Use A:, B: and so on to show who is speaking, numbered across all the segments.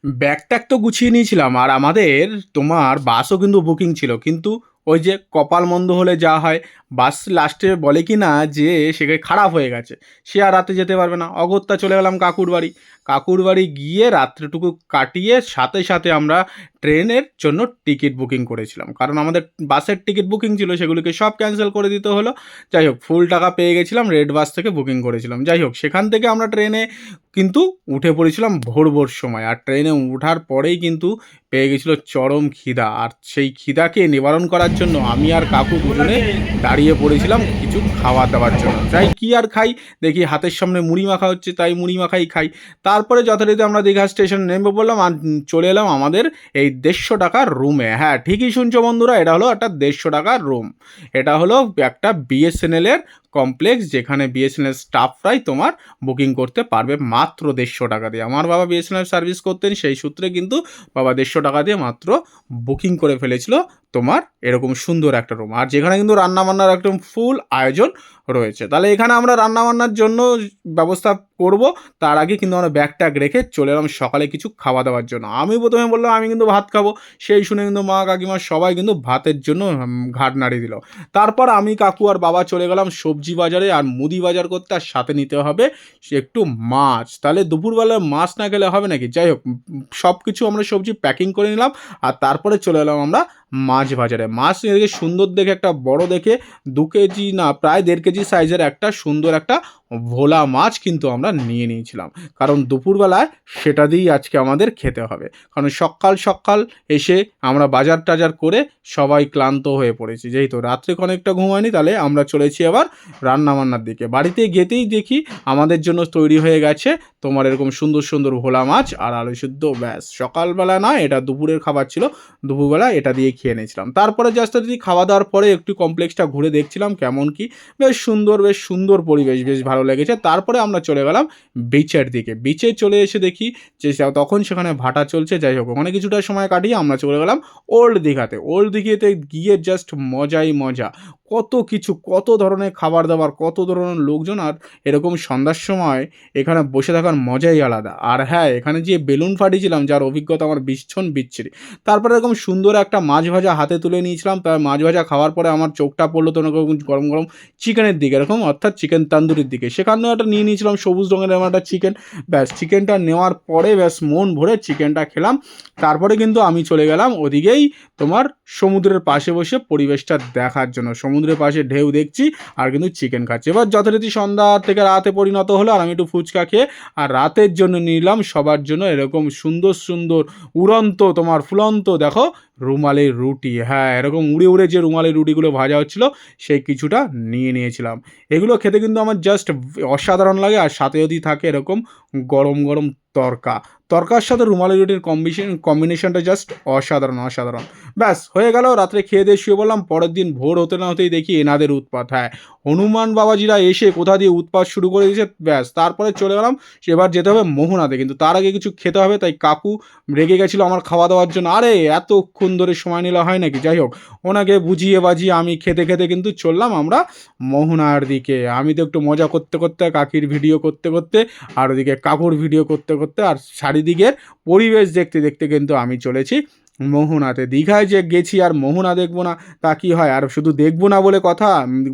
A: Bag tag তো গুছিয়ে নিয়েছিলাম আর আমাদের তোমার বাসও কিন্তু বুকিং ছিল, কিন্তু ওই যে কপাল মন্দ হলে যা হয়, বাস লাস্টে বলে কি না যে সেখানে খারাপ হয়ে গেছে, সে আর রাতে যেতে পারবে না। অগত্যা চলে গেলাম কাকুর বাড়ি। কাকুর বাড়ি গিয়ে রাত্রেটুকু কাটিয়ে সাথে সাথে আমরা ট্রেনের জন্য টিকিট বুকিং করেছিলাম, কারণ আমাদের বাসের টিকিট বুকিং ছিল, সেগুলিকে সব ক্যান্সেল করে দিতে হলো। যাই হোক, ফুল টাকা পেয়ে গেছিলাম, রেড বাস থেকে বুকিং করেছিলাম। যাই হোক, সেখান থেকে আমরা ট্রেনে কিন্তু উঠে পড়েছিলাম ভোর ভোর সময়, আর ট্রেনে ওঠার পরেই কিন্তু পেয়ে গেছিলো চরম খিদা, আর সেই খিদাকে নিবারণ করার জন্য আমি আর কাকু দুজনে দাঁড়িয়ে পড়েছিলাম কিছু খাওয়া দাওয়ার জন্য। তাই কি আর খাই, দেখি হাতের সামনে মুড়ি মাখা হচ্ছে, তাই মুড়ি মাখাই খাই। তারপরে যথারীতি আমরা দীঘা স্টেশন নেমে পড়লাম আর চলে এলাম আমাদের এই 150 টাকার রুমে। হ্যাঁ, ঠিকই শুনছো বন্ধুরা, এটা হলো একটা 150 টাকার রুম। এটা হলো একটা বিএসএনএল এর কমপ্লেক্স, যেখানে বিএসএনএল স্টাফরাই তোমার বুকিং করতে পারবে মাত্র 150 টাকা দিয়ে। আমার বাবা বিএসএনএল সার্ভিস করতেন, সেই সূত্রে কিন্তু বাবা 150 টাকা দিয়ে মাত্র বুকিং করে ফেলেছিল তোমার এরকম সুন্দর একটা রুম, আর যেখানে কিন্তু রান্নাবান্নার একদম ফুল আয়োজন রয়েছে। তাহলে এখানে আমরা রান্নাবান্নার জন্য ব্যবস্থা করব, তার আগে কিন্তু আমরা ব্যাগ ট্যাগ রেখে চলে এলাম সকালে কিছু খাওয়া দাওয়ার জন্য। আমি প্রথমে বললাম আমি কিন্তু ভাত খাবো, সেই শুনে কিন্তু মা কাকিমা সবাই কিন্তু ভাতের জন্য ঘাট নাড়িয়ে দিল। তারপর আমি কাকু আর বাবা চলে গেলাম সবজি বাজারে আর মুদি বাজার করতে, আর সাথে নিতে হবে সে একটু মাছ। তাহলে দুপুরবেলায় মাছ না খেলে হবে নাকি? যাই হোক, সব কিছু আমরা সবজি প্যাকিং করে নিলাম, আর তারপরে চলে এলাম আমরা মাছ বাজারে। মাছ দেখে সুন্দর দেখে একটা বড় দেখে 2 কেজি না প্রায় 1.5 কেজি সাইজের একটা সুন্দর একটা ভোলা মাছ কিন্তু আমরা নিয়ে নিয়েছিলাম, কারণ দুপুরবেলায় সেটা দিয়েই আজকে আমাদের খেতে হবে। কারণ সকাল সকাল এসে আমরা বাজার টাজার করে সবাই ক্লান্ত হয়ে পড়েছি, যেহেতু রাত্রে অনেকটা ঘুমায়নি। তাহলে আমরা চলেছি আবার রান্নাবান্নার দিকে। বাড়িতে গেতেই দেখি আমাদের জন্য তৈরি হয়ে গেছে তোমার এরকম সুন্দর সুন্দর ভোলা মাছ আর আলু সিদ্ধ। ব্যাস, সকালবেলা না, এটা দুপুরের খাবার ছিল, দুপুরবেলা এটা দিয়ে খেয়ে নিয়েছিলাম। তারপরে জাস্ট যদি খাওয়া দাওয়ার পরে একটু কমপ্লেক্সটা ঘুরে দেখছিলাম কেমন কি, বেশ সুন্দর পরিবেশ, বেশ ভালো লেগেছে। তারপরে আমরা চলে গেলাম বিচের দিকে। বিচে চলে এসে দেখি যে তখন সেখানে ভাটা চলছে। যাই হোক, ওখানে কিছুটা সময় কাটিয়ে আমরা চলে গেলাম ওল্ড দীঘাতে। ওল্ড দীঘাতে গিয়ে জাস্ট মজাই মজা, কত কিছু, কত ধরনের খাবার দাবার, কত ধরনের লোকজন, আর এরকম সন্ধ্যার সময় এখানে বসে থাকার মজাই আলাদা। আর হ্যাঁ, এখানে যে বেলুন ফাটিয়েছিলাম, যার অভিজ্ঞতা আমার ভীষণ বিচ্ছিরি। তারপরে এরকম সুন্দর একটা মাছ ভাজা হাতে তুলে নিয়েছিলাম। তার মাছ ভাজা খাওয়ার পরে আমার চোখটা পড়লো তো এরকম গরম গরম চিকেনের দিকে, এরকম অর্থাৎ চিকেন তান্দুরির দিকে। সেখানেও একটা নিয়ে নিয়েছিলাম সবুজ রঙের এমন একটা চিকেন। ব্যাস, চিকেনটা নেওয়ার পরে ব্যাস মন ভরে চিকেনটা খেলাম। তারপরে কিন্তু আমি চলে গেলাম ওদিকেই তোমার সমুদ্রের পাশে বসে পরিবেশটা দেখার জন্য। সমুদ্রের পাশে ঢেউ দেখছি আর কিন্তু চিকেন খাচ্ছি। এবার যথারীতি সন্ধ্যা থেকে রাতে পরিণত হলো, আর আমি একটু ফুচকা খেয়ে আর রাতের জন্য নিলাম সবার জন্য এরকম সুন্দর সুন্দর উড়ন্ত তোমার ফুলন্ত দেখো রুমালি রুটি। হ্যাঁ, এরকম উড়ে উড়ে যে রুমালি রুটিগুলো ভাজা হচ্ছিলো সেই কিছুটা নিয়ে নিয়েছিলাম। এগুলো খেতে কিন্তু আমার জাস্ট অসাধারণ লাগে, আর সাথে যদি থাকে এরকম গরম গরম তরকা, তরকার সাথে রুমালি রুটির কম্বিনেশনটা জাস্ট অসাধারণ অসাধারণ। ব্যাস হয়ে গেল, রাত্রে খেয়ে দিয়ে শুয়ে বললাম। পরের দিন ভোর হতে না হতেই দেখি এনাদের উৎপাত। হ্যাঁ, হনুমান বাবাজিরা এসে কোথা দিয়ে উৎপাত শুরু করে দিয়েছে। ব্যাস, তারপরে চলে গেলাম এবার যেতে হবে মোহনাতে, কিন্তু তার আগে কিছু খেতে হবে। তাই কাকু রেগে গেছিলো আমার খাওয়া দাওয়ার জন্য। আরে এতক্ষণ ধরে সময় নিলে হয় নাকি? যাই হোক, ওনাকে বুঝিয়ে বাজিয়ে আমি খেতে খেতে কিন্তু চললাম আমরা মোহনার দিকে। আমি তো একটু মজা করতে করতে, কাকির ভিডিও করতে করতে, আর ওদিকে কাকুর ভিডিও করতে করতে, আর চারিদিকের পরিবেশ দেখতে দেখতে কিন্তু আমি চলেছি মোহনাতে। দীঘায় যে গেছি আর মোহনা দেখবো না তা কি হয়? আর শুধু দেখবো না বলে কথা,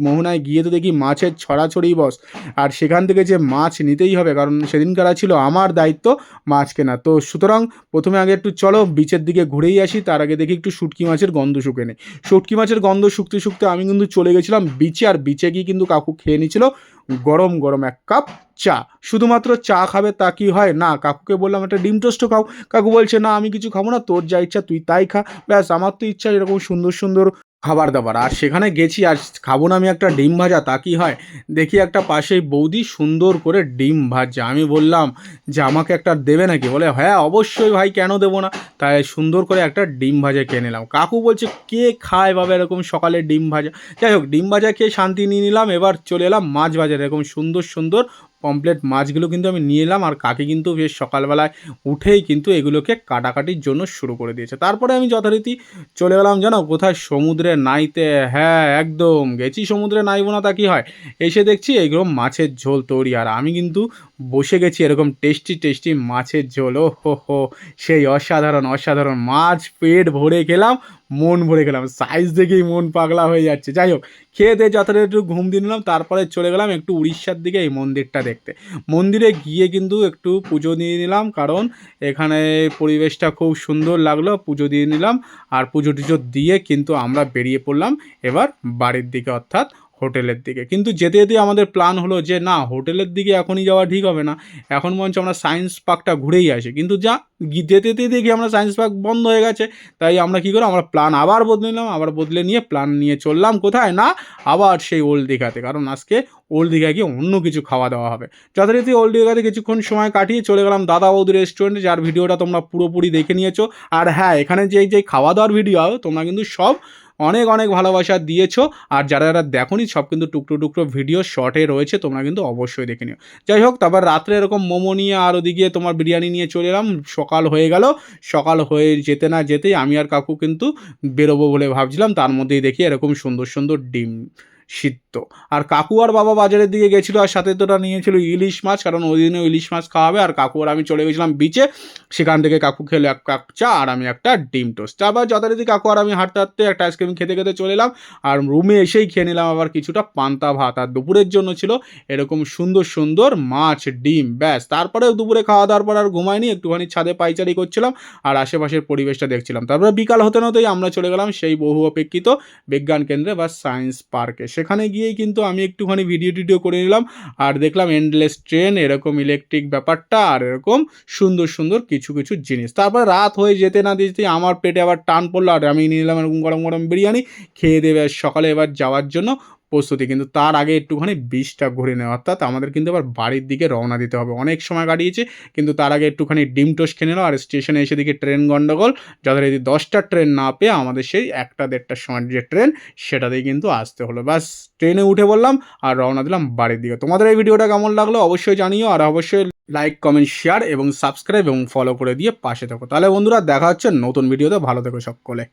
A: মোহনায় গিয়ে তো দেখি মাছের ছড়াছড়ি বস, আর সেখান থেকে যে মাছ নিতেই হবে, কারণ সেদিনকার ছিল আমার দায়িত্ব মাছ কেনা। তো সুতরাং প্রথমে আগে একটু চলো বিচের দিকে ঘুরেই আসি, তার আগে দেখি একটু শুটকি মাছের গন্ধ শুকে নেই। শুটকি মাছের গন্ধ শুকতে শুকতে আমি কিন্তু চলে গেছিলাম বিচে, আর বিচে গিয়ে কিন্তু কাকু খেয়ে নিয়েছিল গরম গরম 1 কাপ চা। শুধুমাত্র চা খাবে তা কি হয়? না, কাকুকে বললাম একটা ডিম টোস্টও খাও। কাকু বলছে না আমি কিছু খাবো না, তোর যা ইচ্ছা তুই তাই খা। ব্যাস, আমার তো ইচ্ছা এরকম সুন্দর সুন্দর খাবার দাবার। আর সেখানে গেছি আর খাবো না আমি একটা ডিম ভাজা, তা কি হয়? দেখি একটা পাশেই বৌদি সুন্দর করে ডিম ভাজছে। আমি বললাম যে আমাকে একটা দেবে নাকি? বলে হ্যাঁ অবশ্যই ভাই, কেন দেবো না। তাই সুন্দর করে একটা ডিম ভাজা খেয়ে নিলাম। কাকু বলছে কে খায় বাবা এরকম সকালে ডিম ভাজা? যাই হোক, ডিম ভাজা খেয়ে শান্তি নিয়ে নিলাম। এবার চলে এলাম মাছ বাজারে। এরকম সুন্দর সুন্দর পমপ্লেট মাছগুলো কিন্তু আমি নিয়ে এলাম, আর কাকি কিন্তু বেশ সকালবেলায় উঠেই কিন্তু এগুলোকে কাটাকাটির জন্য শুরু করে দিয়েছে। তারপরে আমি যথারীতি চলে গেলাম জানো কোথায়? সমুদ্রে নাইতে। হ্যাঁ, একদম গেছি সমুদ্রে নাইবো না তা কি হয়? এসে দেখছি এইগুলো মাছের ঝোল তৈরি, আর আমি কিন্তু বসে গেছি এরকম টেস্টি টেস্টি মাছের ঝোল, ও হো হো, সেই অসাধারণ অসাধারণ মাছ, পেট ভরে খেলাম, মন ভরে খেলাম, সাইজ দেখেই মন পাগলা হয়ে যাচ্ছে। যাই হোক, খেয়ে দিয়ে যতটা একটু ঘুম দিয়ে নিলাম, তারপরে চলে গেলাম একটু উড়িষ্যার দিকে এই মন্দিরটা দেখতে। মন্দিরে গিয়ে কিন্তু একটু পুজো দিয়ে নিলাম, কারণ এখানে পরিবেশটা খুব সুন্দর লাগলো, পুজো দিয়ে নিলাম। আর পুজো টুজো দিয়ে কিন্তু আমরা বেরিয়ে পড়লাম এবার বাড়ির দিকে, অর্থাৎ হোটেলের দিকে। কিন্তু যেতে যেতে আমাদের প্ল্যান হলো যে না, হোটেলের দিকে এখনই যাওয়া ঠিক হবে না, এখন মঞ্চ আমরা সায়েন্স পার্কটা ঘুরেই আসি। কিন্তু যা যেতে যেতে দেখি আমরা সায়েন্স পার্ক বন্ধ হয়ে গেছে। তাই আমরা কী করো, আমরা প্ল্যান আবার বদলে নিলাম, আবার বদলে নিয়ে প্ল্যান নিয়ে চললাম কোথায় না, আবার সেই ওল্ড দীঘাতে। কারণ আজকে ওল্ড দীঘায় গিয়ে অন্য কিছু খাওয়া দাওয়া হবে। যথারীতি ওল্ড দীঘাতে কিছুক্ষণ সময় কাটিয়ে চলে গেলাম দাদা বৌদি রেস্টুরেন্টে, যার ভিডিওটা তোমরা পুরোপুরি দেখে নিয়েছো। আর হ্যাঁ, এখানে যেই খাওয়া দাওয়ার ভিডিও তোমরা কিন্তু সব অনেক অনেক ভালোবাসা দিয়েছো। আর যারা যারা দেখোনি, সব কিন্তু টুকরো টুকরো ভিডিও শর্টে রয়েছে, তোমরা কিন্তু অবশ্যই দেখে নিও। যাই হোক, তারপর রাত্রে এরকম মোমো নিয়ে আর ওদিকে তোমার বিরিয়ানি নিয়ে চলে এলাম। সকাল হয়ে গেল, সকাল হয়ে যেতে না যেতেই আমি আর কাকু কিন্তু বেরোবো বলে ভাবছিলাম, তার মধ্যেই দেখি এরকম সুন্দর সুন্দর ডিম সিদ্ধ। আর কাকু আর বাবা বাজারের দিকে গেছিলো, আর সাথে তোরা নিয়েছিল ইলিশ মাছ, কারণ ওই দিনে ইলিশ মাছ খাওয়াবে। আর কাকু আর আমি চলে গেছিলাম বিচে, সেখান থেকে কাকু খেলো এক কাপ চা আর আমি একটা ডিম টোস্ট। তারপর যথারীতি কাকু আর আমি হাঁটতে হাঁটতে একটা আইসক্রিম খেতে খেতে চলে এলাম। আর রুমে এসেই খেয়ে নিলাম আবার কিছুটা পান্তা ভাত। আর দুপুরের জন্য ছিল এরকম সুন্দর সুন্দর মাছ ডিম, ব্যাস। তারপরে দুপুরে খাওয়া দাওয়ার পর আর ঘুমাইনি, একটুখানি ছাদে পাইচারি করছিলাম আর আশেপাশের পরিবেশটা দেখছিলাম। তারপরে বিকাল হতে হতেই আমরা চলে গেলাম সেই বহু অপেক্ষিত বিজ্ঞান কেন্দ্রে বা সায়েন্স পার্কে। সেখানে গিয়েই কিন্তু আমি একটুখানি ভিডিও টিডিও করে নিলাম, আর দেখলাম এন্ডলেস ট্রেন, এরকম ইলেকট্রিক ব্যাপারটা, আর এরকম সুন্দর সুন্দর কিছু কিছু জিনিস। তারপর রাত হয়ে যেতে না যেতে আমার পেটে আবার টান পড়লো, আর আমি নিয়ে নিলাম এরকম গরম গরম বিরিয়ানি। খেয়ে দেবে সকালে এবার যাওয়ার জন্য প্রস্তুতি। কিন্তু তার আগে একটুখানি বিচটা ঘুরে নেওয়া, অর্থাৎ আমাদের কিন্তু আবার বাড়ির দিকে রওনা দিতে হবে। অনেক সময় কাটিয়েছে, কিন্তু তার আগে একটুখানি ডিম টোস্ট খেয়ে নিলাম। আর স্টেশনে এসে দিকে ট্রেন গন্ডগোল, যথারীতি 10টার ট্রেন না পেয়ে আমাদের সেই 1টা-1.5টার সময় যে ট্রেন, সেটাতেই কিন্তু আসতে হলো। ব্যাস, ট্রেনে উঠে বললাম আর রওনা দিলাম বাড়ির দিকে। তোমাদের এই ভিডিওটা কেমন লাগলো অবশ্যই জানিও, আর অবশ্যই লাইক, কমেন্ট, শেয়ার এবং সাবস্ক্রাইব এবং ফলো করে দিয়ে পাশে থাকো। তাহলে বন্ধুরা, দেখা হচ্ছে নতুন ভিডিওতে। ভালো থেকো সকলে।